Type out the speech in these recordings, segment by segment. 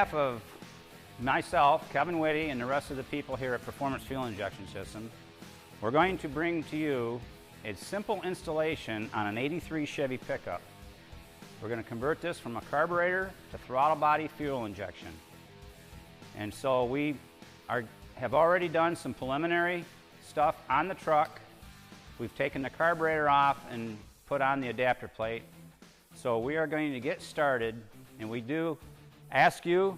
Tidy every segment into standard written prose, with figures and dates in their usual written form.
behalf of myself, Kevin Whitty, and the rest of the people here at Performance Fuel Injection System, we're going to bring to you a simple installation on an '83 Chevy pickup. We're going to convert this from a carburetor to throttle body fuel injection. And so we have already done some preliminary stuff on the truck. We've taken the carburetor off and put on the adapter plate. So we are going to get started, and we do ask you,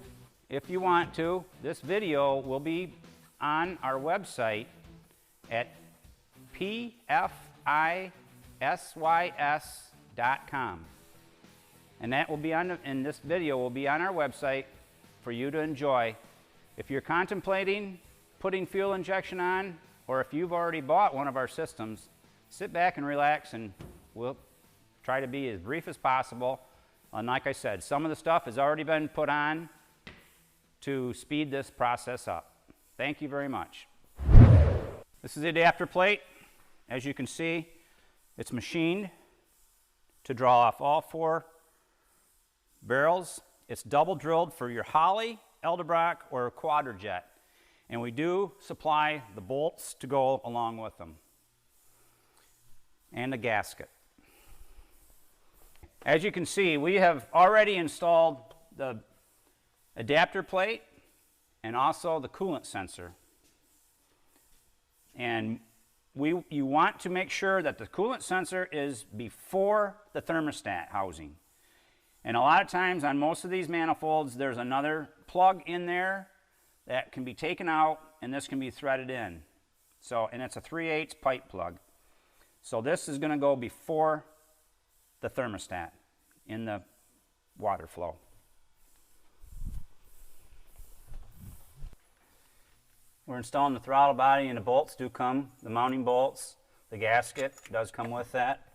if you want to, this video will be on our website at pfisys.com. And that will be and this video will be on our website for you to enjoy. If you're contemplating putting fuel injection on, or if you've already bought one of our systems, sit back and relax, and we'll try to be as brief as possible. And like I said, some of the stuff has already been put on to speed this process up. Thank you very much. This is the adapter plate. As you can see, it's machined to draw off all 4 barrels. It's double drilled for your Holley, Edelbrock, or Quadrajet. And we do supply the bolts to go along with them, and a gasket. As you can see, we have already installed the adapter plate and also the coolant sensor. And you want to make sure that the coolant sensor is before the thermostat housing. And a lot of times on most of these manifolds, there's another plug in there that can be taken out, and this can be threaded in. So, and it's a 3/8 pipe plug. So this is going to go before the thermostat in the water flow. We're installing the throttle body, and the bolts do come, the mounting bolts, the gasket does come with that.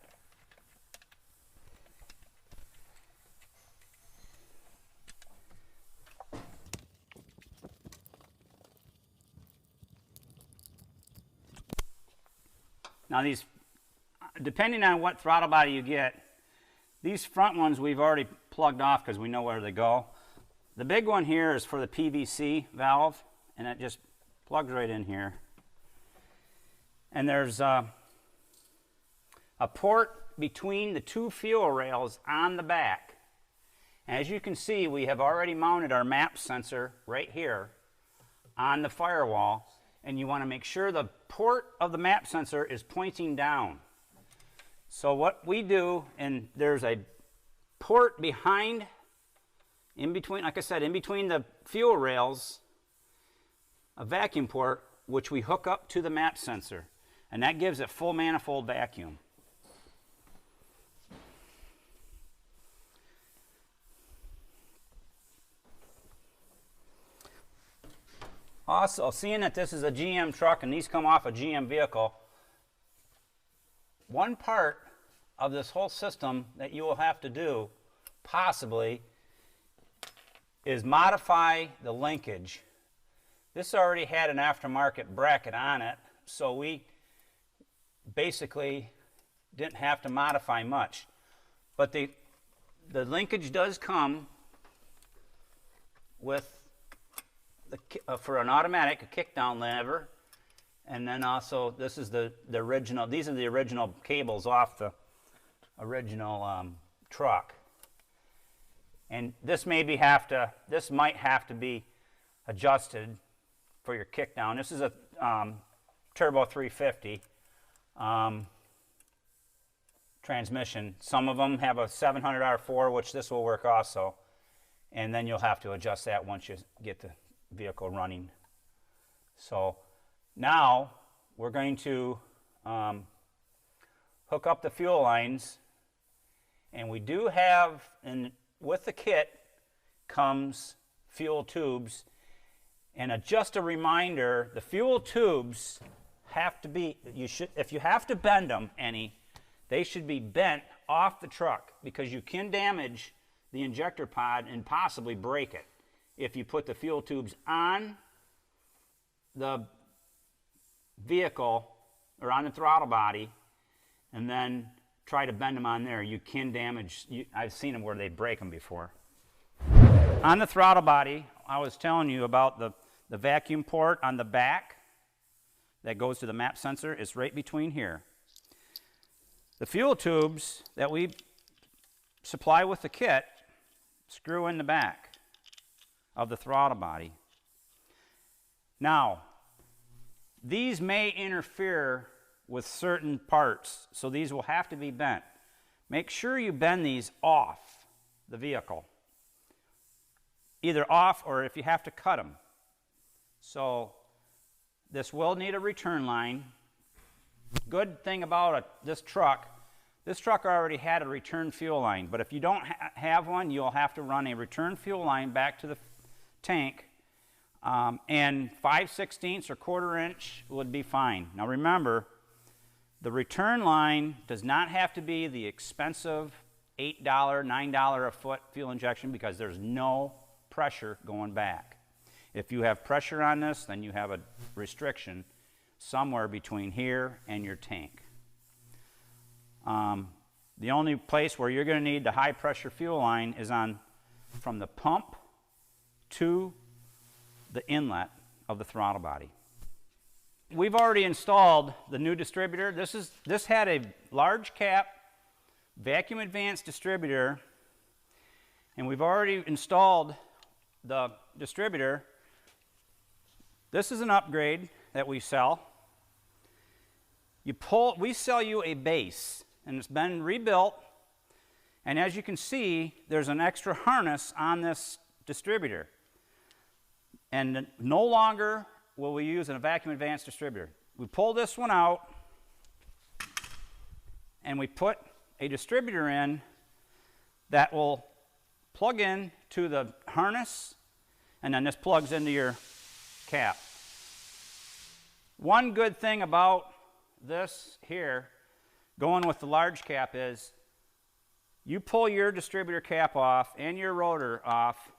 Now these, depending on what throttle body you get, these front ones we've already plugged off because we know where they go. The big one here is for the PVC valve, and it just plugs right in here. And there's a port between the 2 fuel rails on the back. As you can see, we have already mounted our map sensor right here on the firewall, and you want to make sure the port of the map sensor is pointing down. So what we do, and there's a port behind, in between, like I said, in between the fuel rails, a vacuum port, which we hook up to the map sensor, and that gives it full manifold vacuum. Also, seeing that this is a GM truck and these come off a GM vehicle, one part of this whole system that you will have to do, possibly, is modify the linkage. This already had an aftermarket bracket on it, so we basically didn't have to modify much. But the linkage does come with for an automatic, a kickdown lever, and then also this is the original. These are the original cables off the original truck. And this might have to be adjusted for your kickdown. This is a turbo 350 transmission. Some of them have a 700 R4, which this will work also. And then you'll have to adjust that once you get the vehicle running. So now we're going to hook up the fuel lines, and we do have, and with the kit comes fuel tubes. And just a reminder, the fuel tubes have to be, if you have to bend them any, they should be bent off the truck, because you can damage the injector pod and possibly break it if you put the fuel tubes on the vehicle or on the throttle body and then try to bend them on there. You can damage, I've seen them where they break them before. On the throttle body, I was telling you about the vacuum port on the back that goes to the map sensor. It's right between here. The fuel tubes that we supply with the kit screw in the back of the throttle body. Now, these may interfere with certain parts, so these will have to be bent. Make sure you bend these off the vehicle, either off or if you have to cut them. So this will need a return line. Good thing about this truck already had a return fuel line, but if you don't have one, you'll have to run a return fuel line back to the tank, and 5/16 or 1/4 inch would be fine. Now remember, the return line does not have to be the expensive $8, $9 a foot fuel injection, because there's no pressure going back. If you have pressure on this, then you have a restriction somewhere between here and your tank. The only place where you're going to need the high pressure fuel line is from the pump to the inlet of the throttle body. We've already installed the new distributor. This had a large cap vacuum advanced distributor, and we've already installed the distributor. This is an upgrade that we sell. We sell you a base, and it's been rebuilt, and as you can see, there's an extra harness on this distributor, and no longer will we use a vacuum advanced distributor. We pull this one out, and we put a distributor in that will plug in to the harness, and then this plugs into your cap. One good thing about this here, going with the large cap, is you pull your distributor cap off and your rotor off,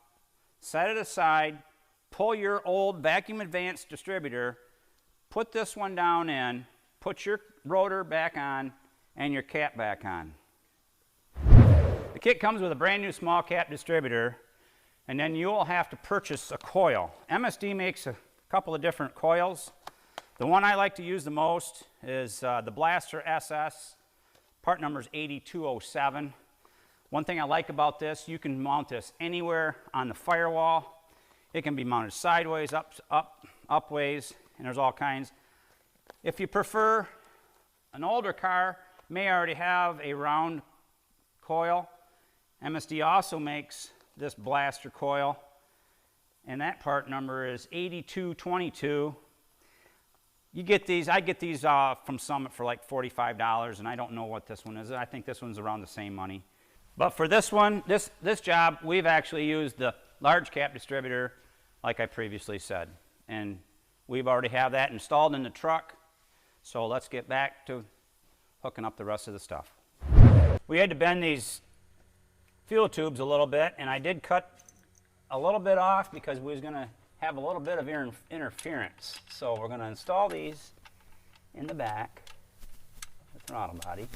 set it aside, pull your old vacuum advanced distributor, put this one down in, put your rotor back on and your cap back on. The kit comes with a brand new small cap distributor, and then you'll have to purchase a coil. MSD makes a couple of different coils. The one I like to use the most is the Blaster SS. Part number is 8207. One thing I like about this, you can mount this anywhere on the firewall. It can be mounted sideways, upways, and there's all kinds. If you prefer, an older car may already have a round coil. MSD also makes this Blaster coil, and that part number is 8222. You get these, I get these from Summit for like $45, and I don't know what this one is. I think this one's around the same money. But for this one, this job, we've actually used the large cap distributor, like I previously said. And we've already have that installed in the truck. So let's get back to hooking up the rest of the stuff. We had to bend these fuel tubes a little bit, and I did cut a little bit off because we was going to have a little bit of interference. So we're going to install these in the back of the throttle body.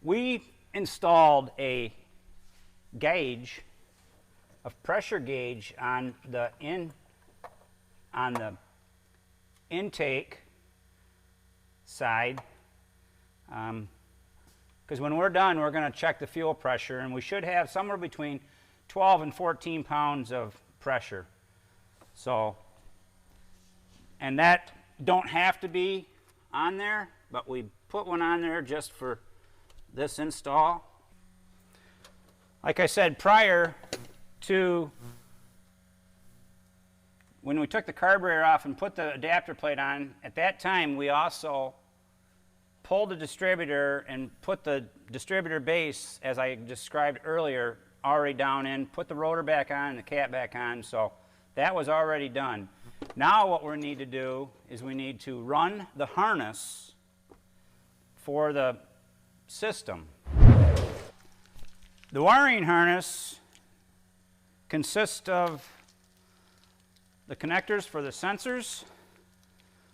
We installed a gauge, a pressure gauge on the intake side, because when we're done, we're going to check the fuel pressure, and we should have somewhere between 12 and 14 pounds of pressure. So, and that don't have to be on there, but we put one on there just for this install. Like I said, prior to when we took the carburetor off and put the adapter plate on, at that time we also pulled the distributor and put the distributor base, as I described earlier, already down in, put the rotor back on and the cap back on, so that was already done. Now what we need to do is we need to run the harness for the system. The wiring harness consists of the connectors for the sensors.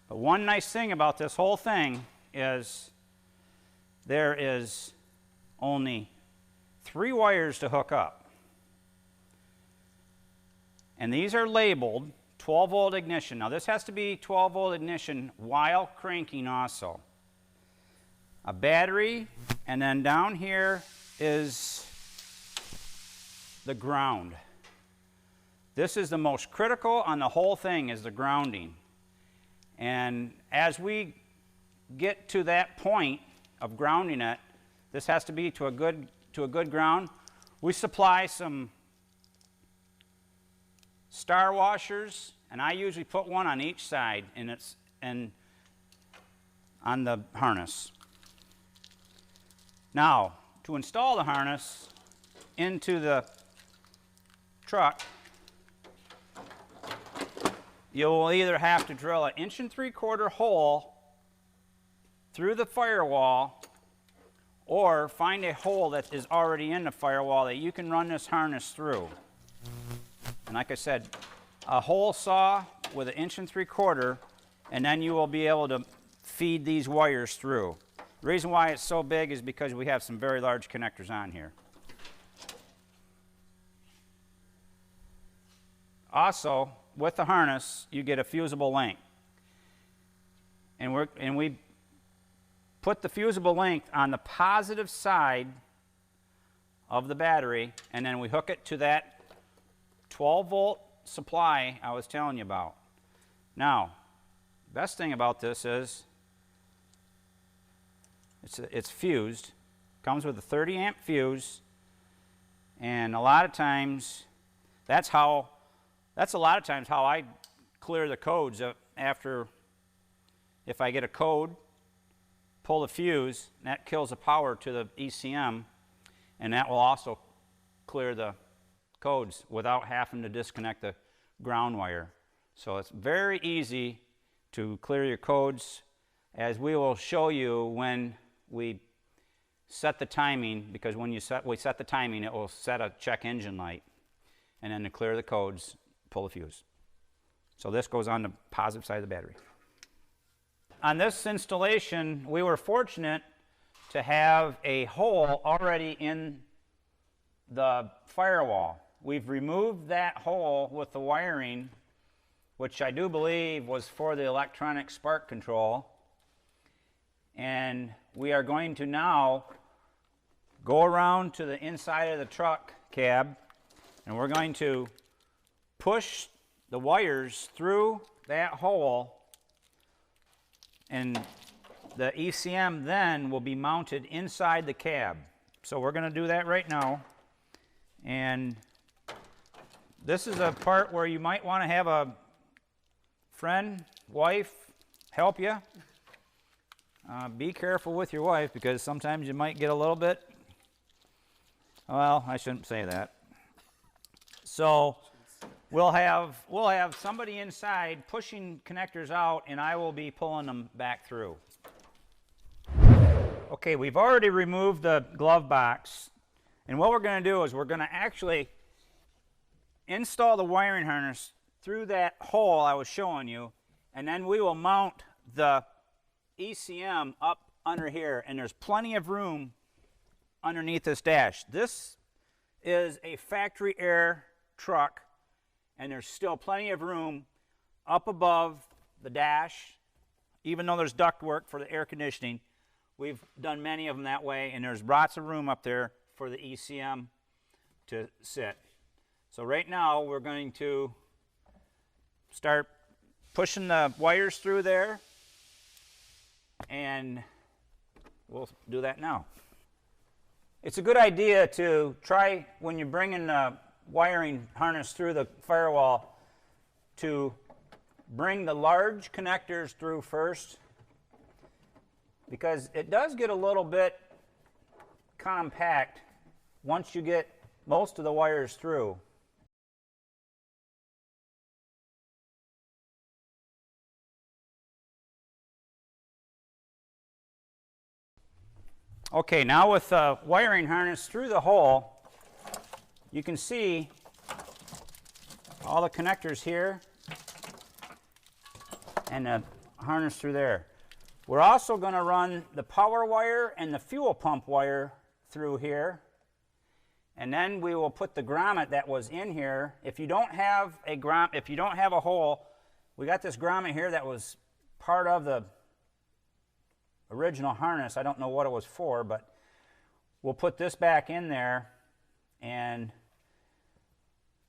But one nice thing about this whole thing is there is only 3 wires to hook up. And these are labeled 12 volt ignition. Now this has to be 12 volt ignition while cranking also. A battery, and then down here is the ground. This is the most critical on the whole thing, is the grounding. And as we get to that point of grounding it, this has to be to a good ground. We supply some star washers, and I usually put one on each side, and on the harness. Now, to install the harness into the truck, you'll either have to drill an 1 3/4 inch hole through the firewall, or find a hole that is already in the firewall that you can run this harness through. And like I said, a hole saw with an 1 3/4 inch, and then you will be able to feed these wires through. The reason why it's so big is because we have some very large connectors on here. Also, with the harness, you get a fusible link. And we put the fusible link on the positive side of the battery, and then we hook it to that 12 volt supply I was telling you about. Now, best thing about this is it's fused. Comes with a 30 amp fuse, and a lot of times that's a lot of times how I clear the codes after. If I get a code, pull the fuse, and that kills the power to the ECM, and that will also clear the codes without having to disconnect the ground wire. So it's very easy to clear your codes, as we will show you when we set the timing, because when we set the timing, it will set a check engine light, and then to clear the codes, pull the fuse. So this goes on the positive side of the battery. On this installation, we were fortunate to have a hole already in the firewall. We've removed that hole with the wiring, which I do believe was for the electronic spark control. And we are going to now go around to the inside of the truck cab, and we're going to push the wires through that hole, and the ECM then will be mounted inside the cab. So we're going to do that right now. And this is a part where you might want to have a friend, wife, help you. Be careful with your wife, because sometimes you might get a little bit, well, I shouldn't say that. So we'll have somebody inside pushing connectors out, and I will be pulling them back through. Okay, we've already removed the glove box, and what we're going to do is we're going to actually install the wiring harness through that hole I was showing you, and then we will mount the ECM up under here, and there's plenty of room underneath this dash. This is a factory air truck, and there's still plenty of room up above the dash. Even though there's ductwork for the air conditioning, we've done many of them that way, and there's lots of room up there for the ECM to sit. So right now we're going to start pushing the wires through there, and we'll do that now. It's a good idea to try, when you're bringing the wiring harness through the firewall, to bring the large connectors through first, because it does get a little bit compact once you get most of the wires through. Okay, now with the wiring harness through the hole, you can see all the connectors here and the harness through there. We're also going to run the power wire and the fuel pump wire through here, and then we will put the grommet that was in here. If you don't have a hole, we got this grommet here that was part of the original harness. I don't know what it was for, but we'll put this back in there, and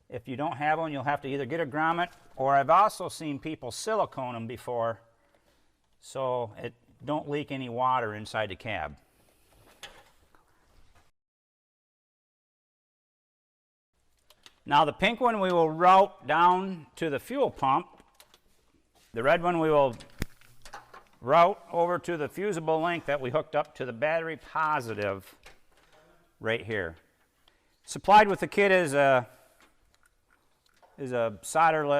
if you don't have one, you'll have to either get a grommet, or I've also seen people silicone them before, so it don't leak any water inside the cab. Now the pink one we will route down to the fuel pump. The red one we will route over to the fusible link that we hooked up to the battery positive right here. Supplied with the kit is a solder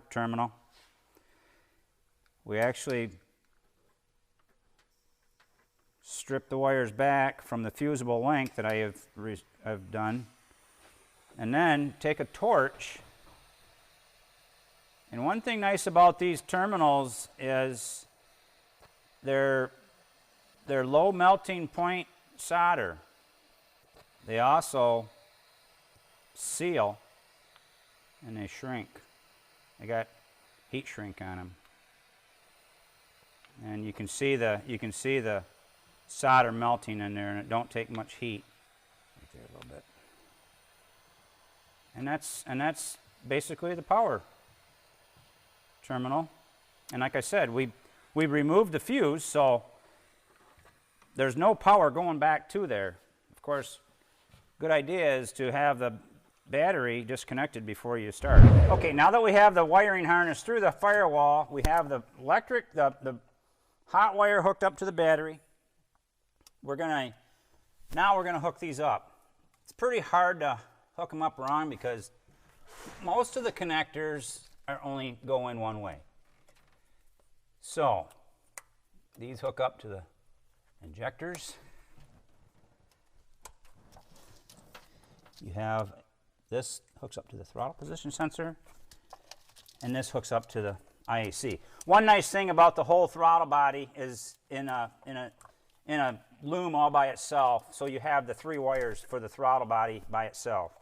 terminal. We actually strip the wires back from the fusible link that I have done, and then take a torch. And one thing nice about these terminals is they're low melting point solder. They also seal and they shrink. They got heat shrink on them. And you can see the solder melting in there, and it don't take much heat. Right there a little bit. And that's basically the power terminal. And like I said, we removed the fuse, so there's no power going back to there. Of course, good idea is to have the battery disconnected before you start. Okay, now that we have the wiring harness through the firewall, we have the electric, the hot wire hooked up to the battery. Now we're gonna hook these up. It's pretty hard to hook them up wrong because most of the connectors are only go in one way. So these hook up to the injectors. You have this hooks up to the throttle position sensor, and this hooks up to the IAC. One nice thing about the whole throttle body is in a loom all by itself, so you have the 3 wires for the throttle body by itself.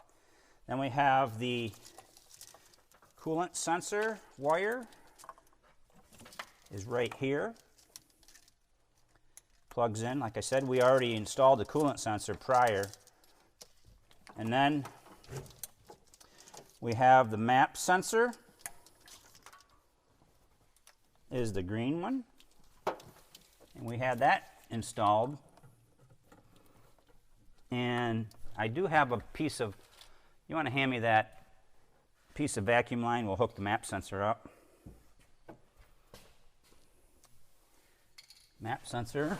Then we have the coolant sensor wire is right here. Plugs in. Like I said, we already installed the coolant sensor prior. And then we have the map sensor is the green one, and we had that installed. And I do have a piece of, you want to hand me that piece of vacuum line, we'll hook the map sensor up. Map sensor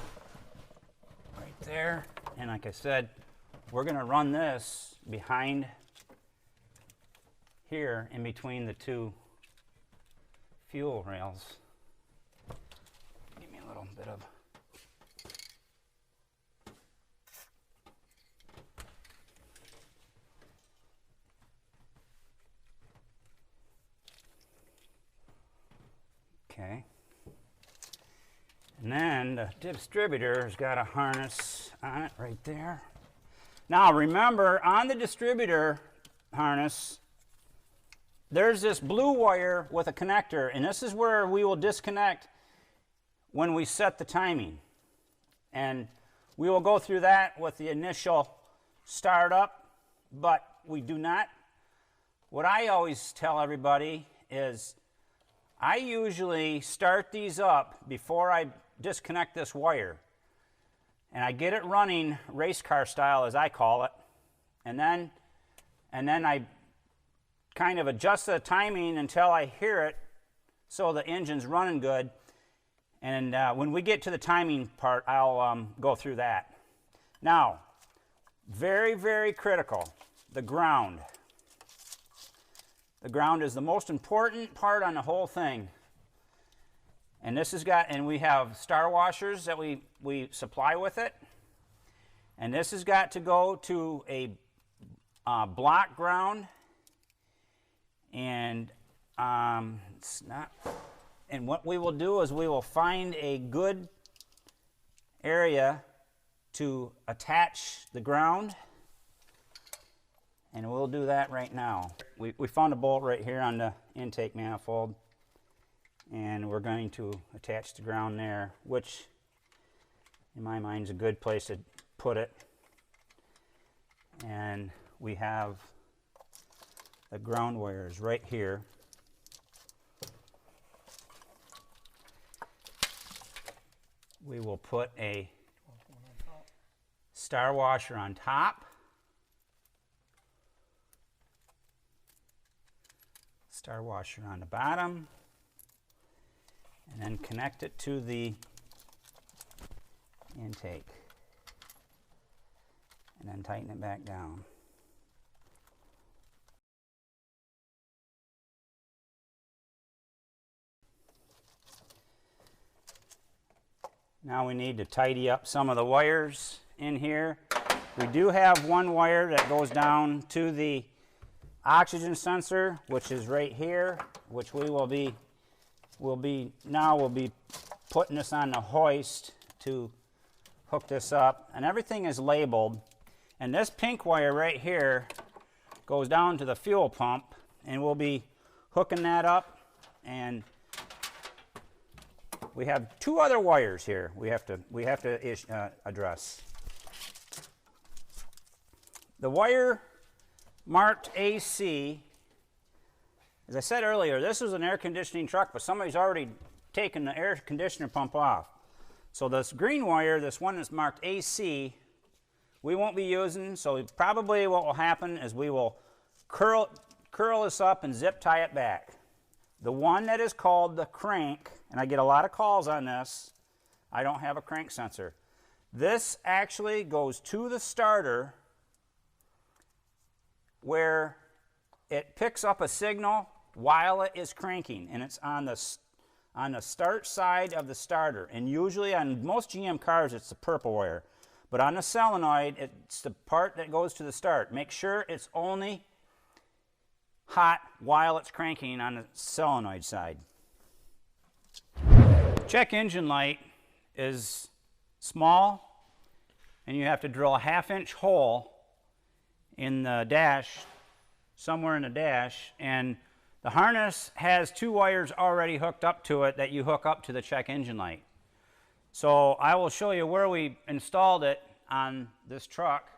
right there, and like I said, we're going to run this behind here in between the 2 fuel rails. Give me a little bit of okay. And then the distributor has got a harness on it right there. Now remember, on the distributor harness, there's this blue wire with a connector, and this is where we will disconnect when we set the timing. And we will go through that with the initial startup, but we do not. What I always tell everybody is I usually start these up before I disconnect this wire. And I get it running race car style, as I call it. And then I kind of adjust the timing until I hear it so the engine's running good. And when we get to the timing part, I'll go through that. Now, very, very critical, the ground. The ground is the most important part on the whole thing. And this has got, and we have star washers that we supply with it. And this has got to go to a block ground And it's not. And what we will do is we will find a good area to attach the ground, and we'll do that right now. We found a bolt right here on the intake manifold, and we're going to attach the ground there, which in my mind is a good place to put it. And we have the ground wires right here. We will put a star washer on top, star washer on the bottom, and then connect it to the intake, and then tighten it back down. Now we need to tidy up some of the wires in here. We do have one wire that goes down to the oxygen sensor, which is right here, which we'll be putting this on the hoist to hook this up, and everything is labeled. And this pink wire right here goes down to the fuel pump, and we'll be hooking that up. And we have two other wires here we have to address. The wire marked AC, as I said earlier, this is an air conditioning truck, but somebody's already taken the air conditioner pump off. So this green wire, this one that's marked AC, we won't be using. So probably what will happen is we will curl this up and zip tie it back. The one that is called the crank, and I get a lot of calls on this, I don't have a crank sensor. This actually goes to the starter where it picks up a signal while it is cranking, and it's on the start side of the starter. And usually on most GM cars it's the purple wire, but on the solenoid it's the part that goes to the start. Make sure it's only hot while it's cranking on the solenoid side. Check engine light is small, and you have to drill a 1/2-inch hole in the dash, somewhere in the dash, and the harness has two wires already hooked up to it that you hook up to the check engine light. So I will show you where we installed it on this truck,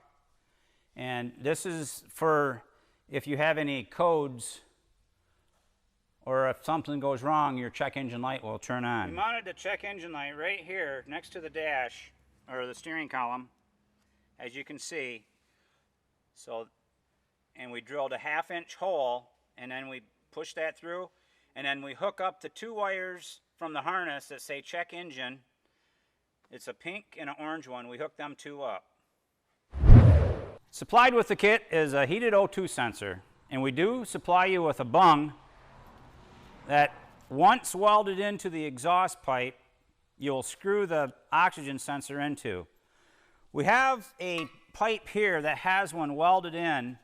and this is for if you have any codes or if something goes wrong, your check engine light will turn on. We mounted the check engine light right here next to the dash, or the steering column, as you can see. So, and we drilled a 1/2-inch hole, and then we push that through, and then we hook up the two wires from the harness that say check engine. It's a pink and an orange one. We hook them two up. Supplied with the kit is a heated O2 sensor, and we do supply you with a bung that once welded into the exhaust pipe, you'll screw the oxygen sensor into. We have a pipe here that has one welded in.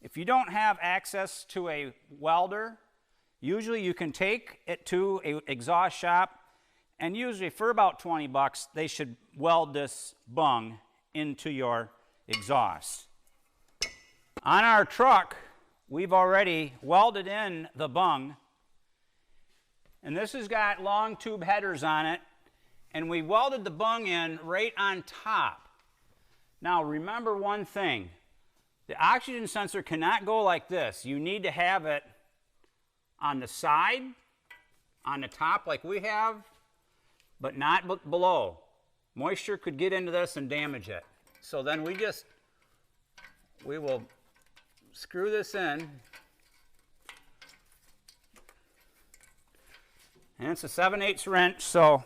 If you don't have access to a welder, usually you can take it to an exhaust shop, and usually for about 20 bucks they should weld this bung into your exhaust. On our truck, we've already welded in the bung, and this has got long tube headers on it, and we welded the bung in right on top. Now remember one thing, the oxygen sensor cannot go like this. You need to have it on the side, on the top like we have, but not below. Moisture could get into this and damage it. So then we will screw this in, and it's a 7/8 wrench, so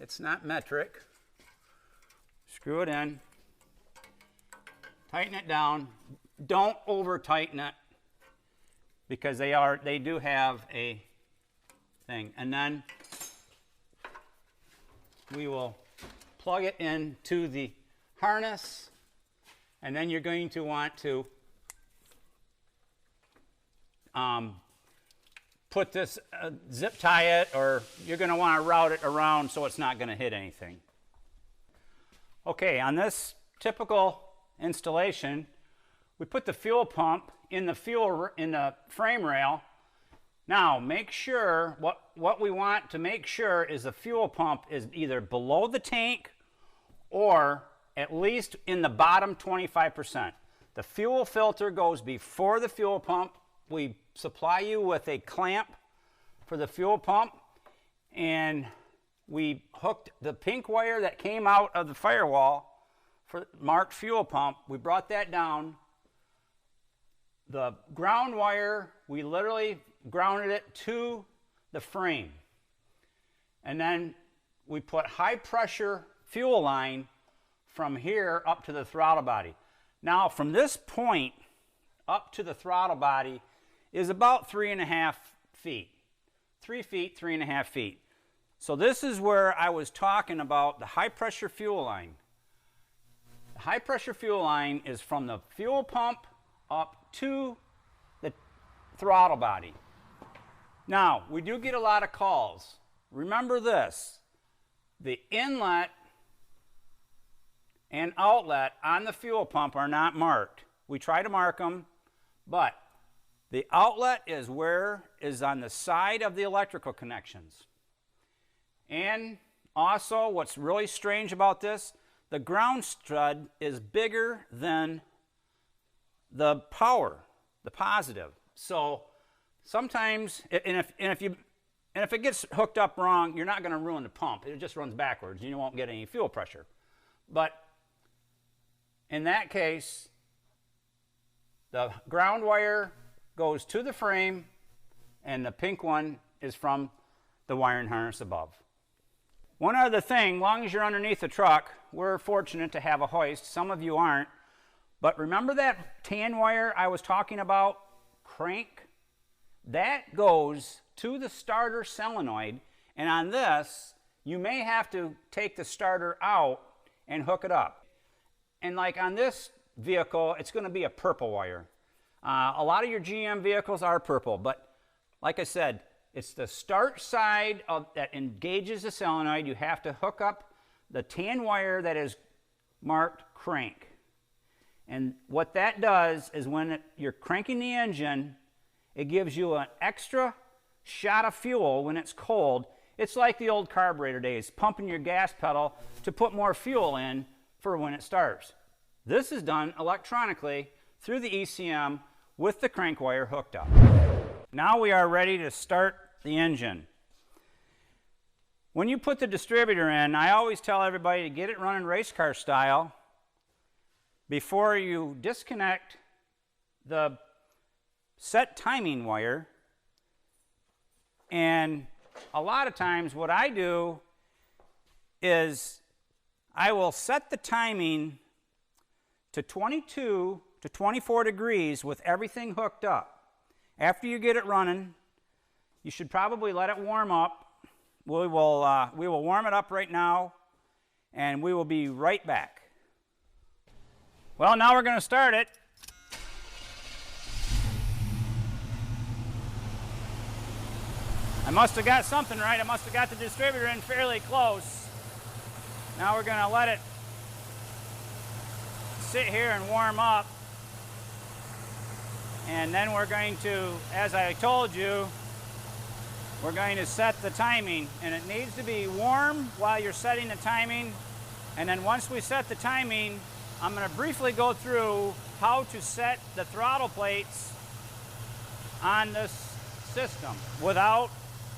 it's not metric. Screw it in, tighten it down. Don't over tighten it because they do have a thing. And then we will plug it into the harness, and then you're going to want to put this, zip tie it, or you're going to want to route it around so it's not going to hit anything. Okay, on this typical installation, we put the fuel pump in the frame rail. Now, make sure, what we want to make sure is the fuel pump is either below the tank or at least in the bottom 25%. The fuel filter goes before the fuel pump. We supply you with a clamp for the fuel pump, and we hooked the pink wire that came out of the firewall for marked fuel pump. We brought that down. The ground wire, we literally grounded it to the frame. And then we put high pressure fuel line from here up to the throttle body. Now from this point up to the throttle body is about 3.5 feet. 3 feet, 3.5 feet. So this is where I was talking about the high pressure fuel line. The high pressure fuel line is from the fuel pump up to the throttle body. Now, we do get a lot of calls. Remember this, the inlet and outlet on the fuel pump are not marked. We try to mark them, but the outlet is on the side of the electrical connections. And also, what's really strange about this, the ground stud is bigger than the power, the positive. So sometimes, and if it gets hooked up wrong, you're not going to ruin the pump. It just runs backwards. You won't get any fuel pressure. But in that case, the ground wire goes to the frame, and the pink one is from the wiring harness above. One other thing, long as you're underneath the truck, we're fortunate to have a hoist. Some of you aren't. But remember that tan wire I was talking about, crank? That goes to the starter solenoid, and on this, you may have to take the starter out and hook it up. And like on this vehicle, it's going to be a purple wire. A lot of your GM vehicles are purple, but like I said, it's the start side that engages the solenoid. You have to hook up the tan wire that is marked crank. And what that does is when you're cranking the engine, it gives you an extra shot of fuel when it's cold. It's like the old carburetor days, pumping your gas pedal to put more fuel in for when it starts. This is done electronically through the ECM with the crank wire hooked up. Now we are ready to start the engine. When you put the distributor in, I always tell everybody to get it running race car style before you disconnect the set timing wire. And a lot of times what I do is I will set the timing to 22 to 24 degrees with everything hooked up. After you get it running, you should probably let it warm up. We will warm it up right now, and we will be right back. Well, now we're going to start it. I must have got something right. I must have got the distributor in fairly close. Now we're going to let it sit here and warm up. And then we're going to, as I told you, we're going to set the timing. And it needs to be warm while you're setting the timing. And then once we set the timing, I'm going to briefly go through how to set the throttle plates on this system. Without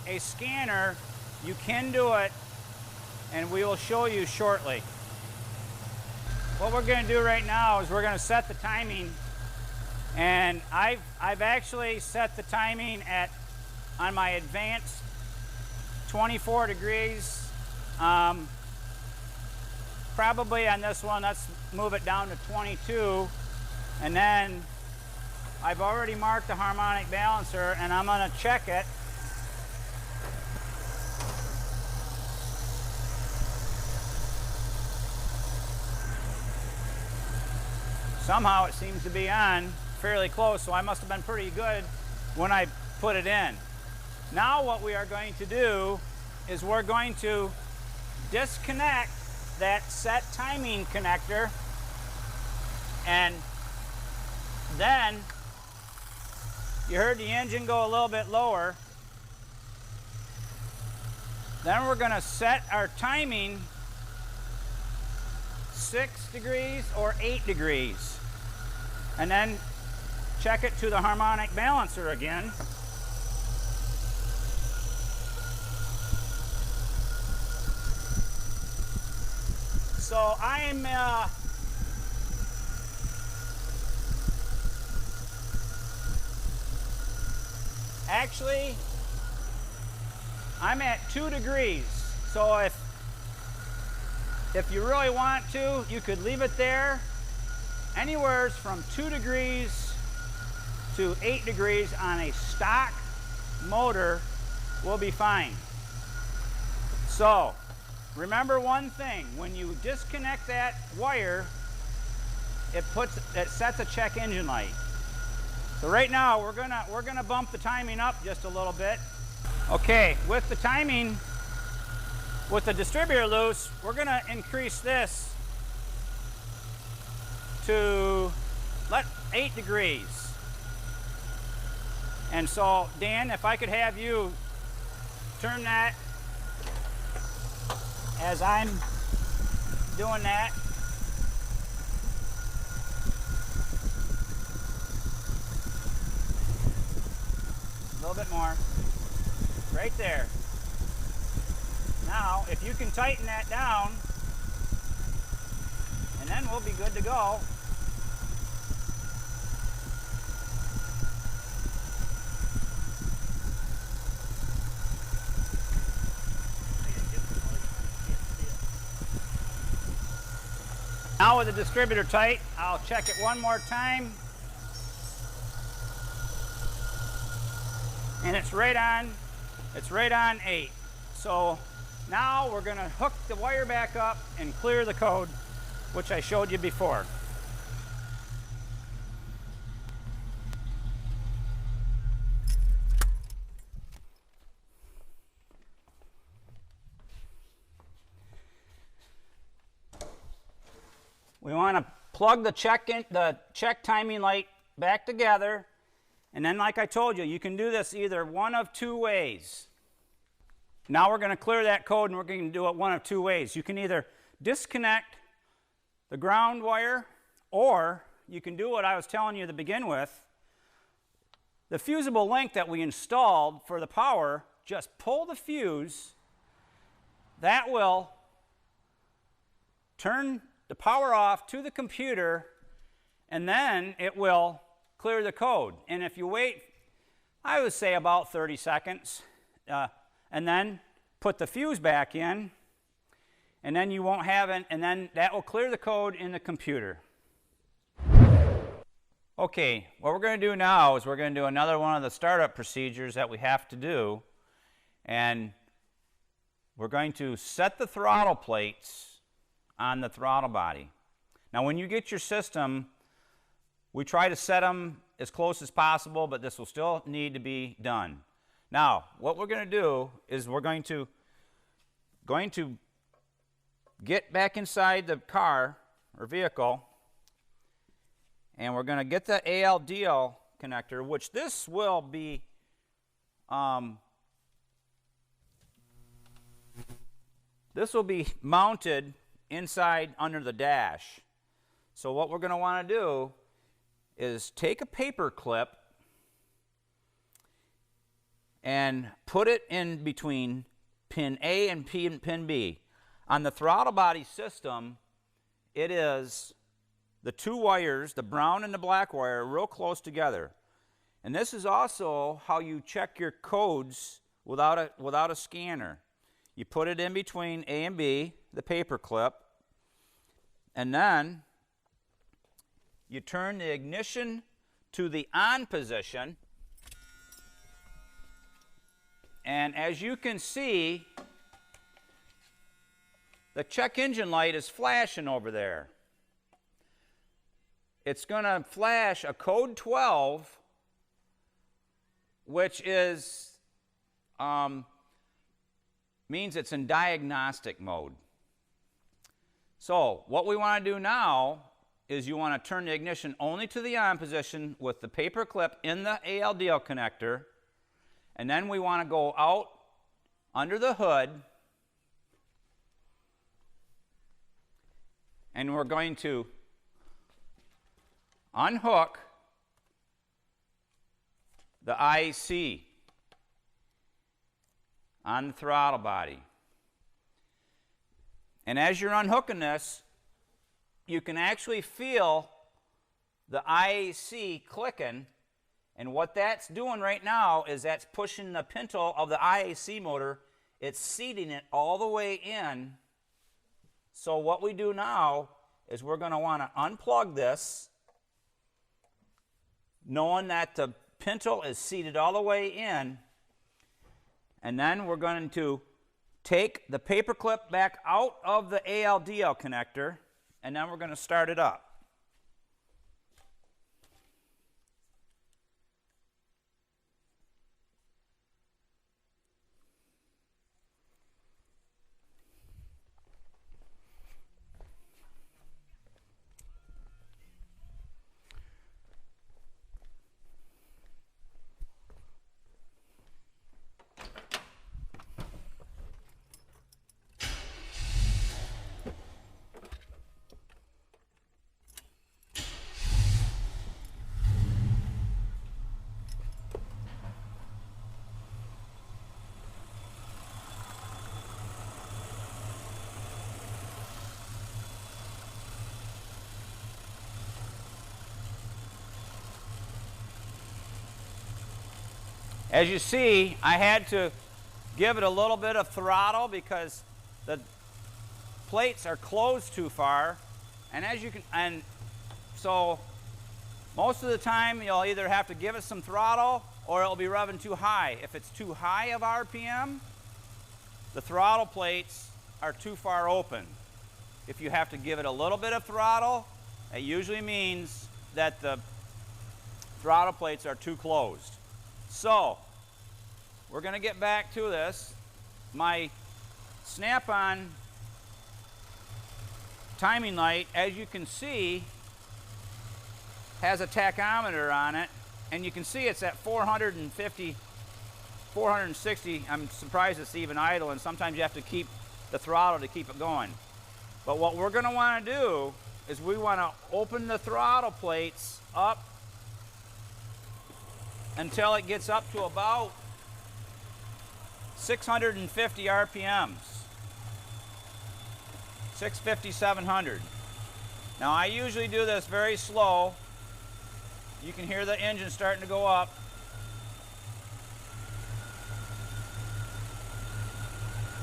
a scanner, you can do it, and we will show you shortly. What we're going to do right now is we're going to set the timing, and I've actually set the timing on my advanced 24 degrees. Probably on this one, let's move it down to 22, and then I've already marked the harmonic balancer, and I'm going to check it. Somehow it seems to be on fairly close, so I must have been pretty good when I put it in. Now what we are going to do is we're going to disconnect that set timing connector, and then you heard the engine go a little bit lower. Then we're going to set our timing 6 degrees or 8 degrees, and then check it to the harmonic balancer again. So I'm actually I'm at 2 degrees. So if you really want to, you could leave it there. Anywhere from 2 degrees to 8 degrees on a stock motor will be fine. So remember one thing: when you disconnect that wire, it sets a check engine light. So right now we're gonna bump the timing up just a little bit. Okay, with the timing, with the distributor loose, we're gonna increase this to 8 degrees. And so Dan, if I could have you turn that as I'm doing that. A little bit more. Right there. Now, if you can tighten that down, and then we'll be good to go. Now with the distributor tight, I'll check it one more time. And it's right on 8. So now we're gonna hook the wire back up and clear the code, which I showed you before. We want to plug the check timing light back together, and then like I told you, you can do this either one of 2 ways. Now we're going to clear that code, and we're going to do it one of 2 ways. You can either disconnect the ground wire, or you can do what I was telling you to begin with. The fusible link that we installed for the power, just pull the fuse. That will turn the power off to the computer, and then it will clear the code. And if you wait, I would say about 30 seconds, and then put the fuse back in, and then you won't have it, and then that will clear the code in the computer. Okay, what we're going to do now is we're going to do another one of the startup procedures that we have to do, and we're going to set the throttle plates on the throttle body. Now when you get your system, we try to set them as close as possible, but this will still need to be done. Now what we're going to do is we're going to get back inside the car or vehicle, and we're going to get the ALDL connector, which this will be mounted inside under the dash. So what we're going to want to do is take a paper clip and put it in between pin A and pin B. On the throttle body system, it is the 2 wires, the brown and the black wire, real close together. And this is also how you check your codes without a scanner. You put it in between A and B, the paper clip, and then you turn the ignition to the on position, and as you can see, the check engine light is flashing over there. It's going to flash a code 12 which is means it's in diagnostic mode. So what we want to do now is you want to turn the ignition only to the on position with the paper clip in the ALDL connector, and then we want to go out under the hood, and we're going to unhook the IC on the throttle body. And as you're unhooking this, you can actually feel the IAC clicking, and what that's doing right now is that's pushing the pintle of the IAC motor. It's seating it all the way in. So what we do now is we're going to want to unplug this, knowing that the pintle is seated all the way in, and then we're going to take the paper clip back out of the ALDL connector, and then we're going to start it up. As you see, I had to give it a little bit of throttle because the plates are closed too far, and so most of the time you'll either have to give it some throttle or it'll be revving too high. If it's too high of RPM, the throttle plates are too far open. If you have to give it a little bit of throttle, it usually means that the throttle plates are too closed. So, we're going to get back to this. My snap-on timing light, as you can see, has a tachometer on it, and you can see it's at 450, 460. I'm surprised it's even idle, and sometimes you have to keep the throttle to keep it going. But what we're going to want to do is we want to open the throttle plates up until it gets up to about 650 RPMs. 650, 700. Now I usually do this very slow. You can hear the engine starting to go up.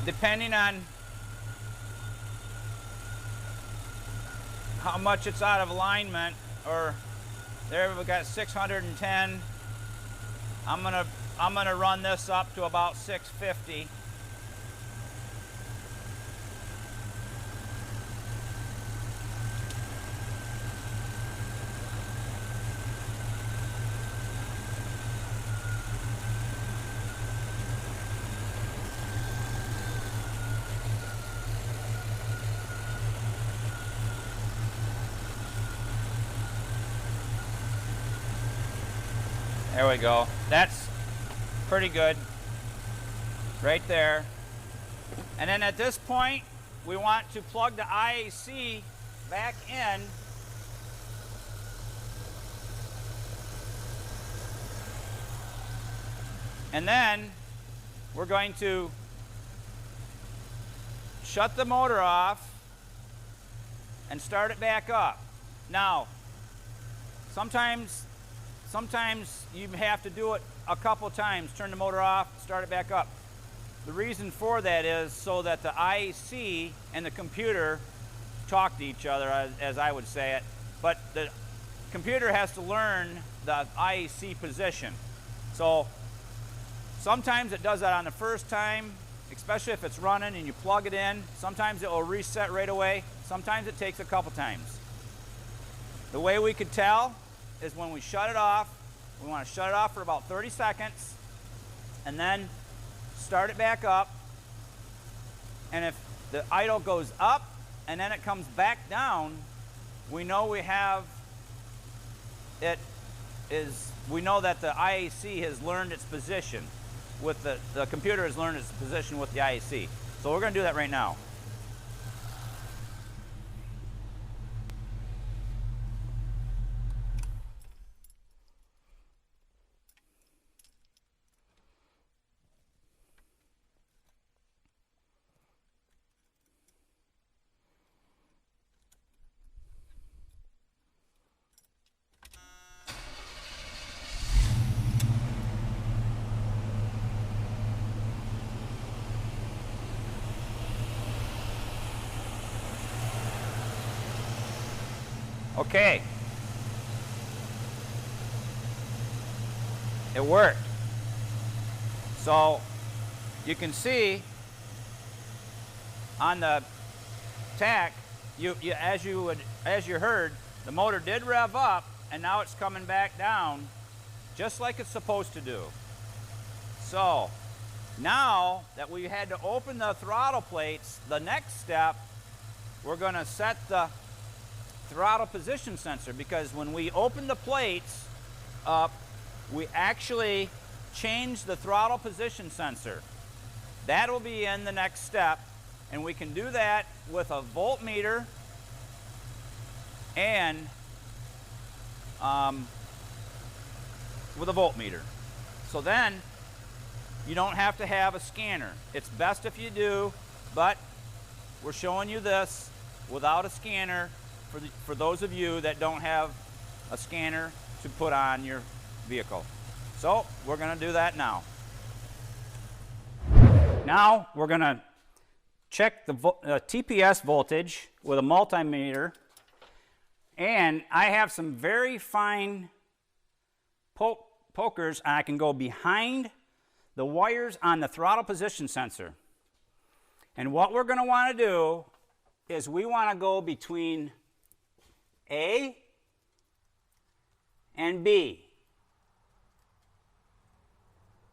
Depending on how much it's out of alignment, or there we've got 610. I'm gonna run this up to about 650. There we go. That's pretty good right there. And then at this point, we want to plug the IAC back in. And then we're going to shut the motor off and start it back up. Now, sometimes you have to do it a couple times, turn the motor off, start it back up. The reason for that is so that the IAC and the computer talk to each other, as I would say it, but the computer has to learn the IAC position. So sometimes it does that on the first time, especially if it's running and you plug it in. Sometimes it will reset right away. Sometimes it takes a couple times. The way we could tell is when we shut it off We want to shut it off for about 30 seconds and then start it back up. And if the idle goes up and then it comes back down, we know we know that the IAC has learned its position with the computer has learned its position with the IAC. So we're going to do that right now. Okay. It worked. So you can see on the tack, as you heard, the motor did rev up and now it's coming back down just like it's supposed to do. So now that we had to open the throttle plates, the next step, we're going to set the throttle position sensor, because when we open the plates up, we actually change the throttle position sensor. That'll be in the next step, and we can do that with a voltmeter and with a voltmeter. So then you don't have to have a scanner. It's best if you do, but we're showing you this without a scanner for those of you that don't have a scanner to put on your vehicle. So we're going to do that now. Now we're going to check the TPS voltage with a multimeter, and I have some very fine pokers, and I can go behind the wires on the throttle position sensor. And what we're going to want to do is we want to go between A and B.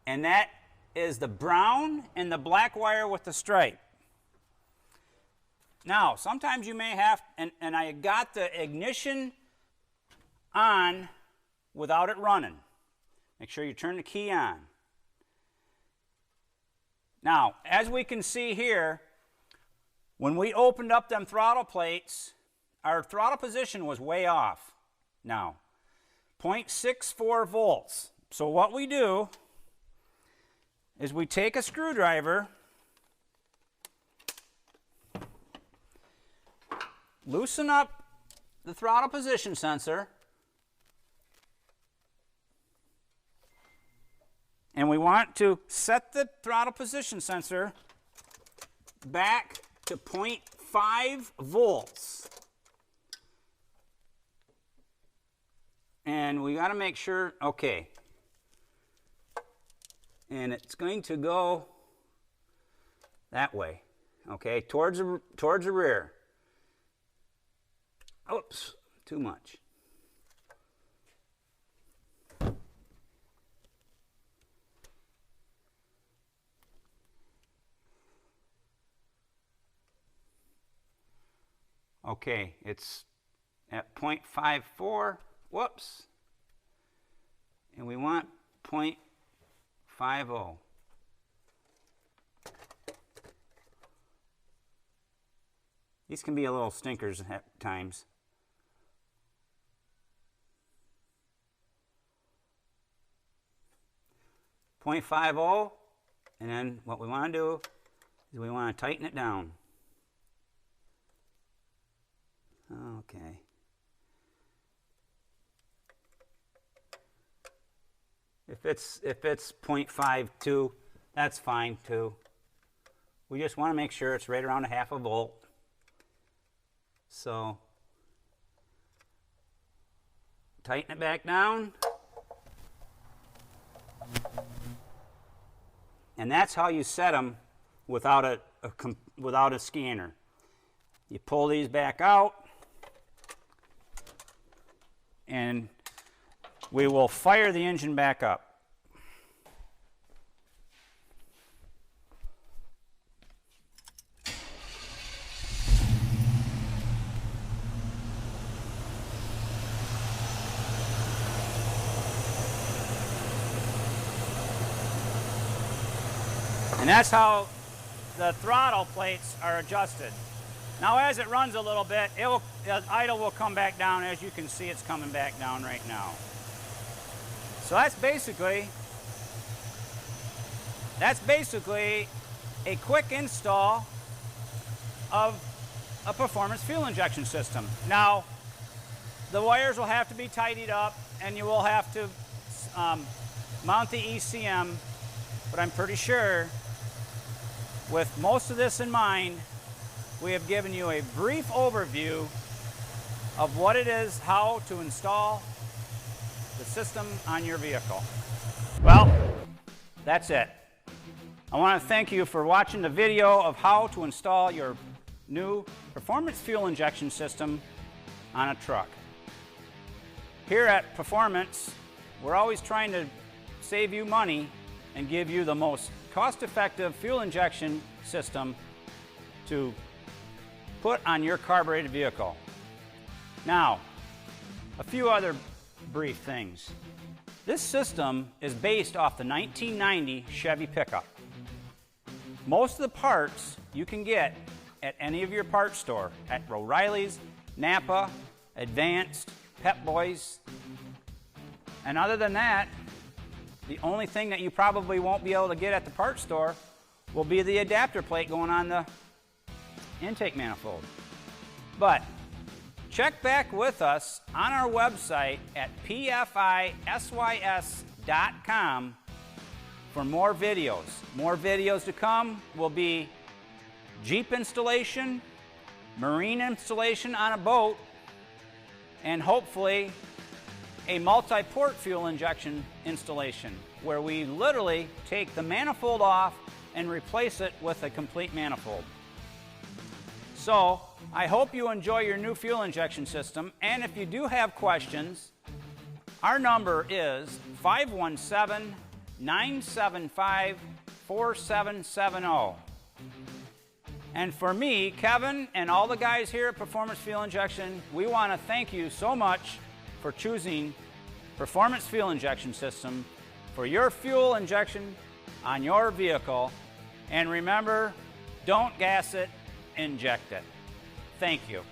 And that is the brown and the black wire with the stripe. Now, sometimes you may have, and I got the ignition on without it running. Make sure you turn the key on. Now, as we can see here, when we opened up them throttle plates, our throttle position was way off. Now, 0.64 volts. So what we do is we take a screwdriver, loosen up the throttle position sensor, and we want to set the throttle position sensor back to 0.5 volts. And we got to make sure, okay. And it's going to go that way, okay, towards the rear. Oops, too much. Okay, it's at 0.54. Whoops. And we want 0.50. These can be a little stinkers at times. .50, and then what we want to do is we want to tighten it down. Okay. If it's 0.52, that's fine too. We just want to make sure it's right around a half a volt. So tighten it back down. And that's how you set them without a scanner. You pull these back out, and we will fire the engine back up. And that's how the throttle plates are adjusted. Now as it runs a little bit, the idle will come back down. As you can see, it's coming back down right now. So that's basically a quick install of a performance fuel injection system. Now, the wires will have to be tidied up and you will have to mount the ECM, but I'm pretty sure with most of this in mind, we have given you a brief overview of what it is, how to install the system on your vehicle. Well, that's it. I want to thank you for watching the video of how to install your new performance fuel injection system on a truck. Here at Performance, we're always trying to save you money and give you the most cost-effective fuel injection system to put on your carbureted vehicle. Now, a few other brief things. This system is based off the 1990 Chevy pickup. Most of the parts you can get at any of your parts store, at O'Reilly's, Napa, Advanced, Pep Boys, and other than that, the only thing that you probably won't be able to get at the parts store will be the adapter plate going on the intake manifold. But check back with us on our website at pfisys.com for more videos. More videos to come will be Jeep installation, marine installation on a boat, and hopefully a multi-port fuel injection installation where we literally take the manifold off and replace it with a complete manifold. So I hope you enjoy your new fuel injection system, and if you do have questions, our number is 517-975-4770. And for me, Kevin, and all the guys here at Performance Fuel Injection, we want to thank you so much for choosing Performance Fuel Injection System for your fuel injection on your vehicle. And remember, don't gas it, inject it. Thank you.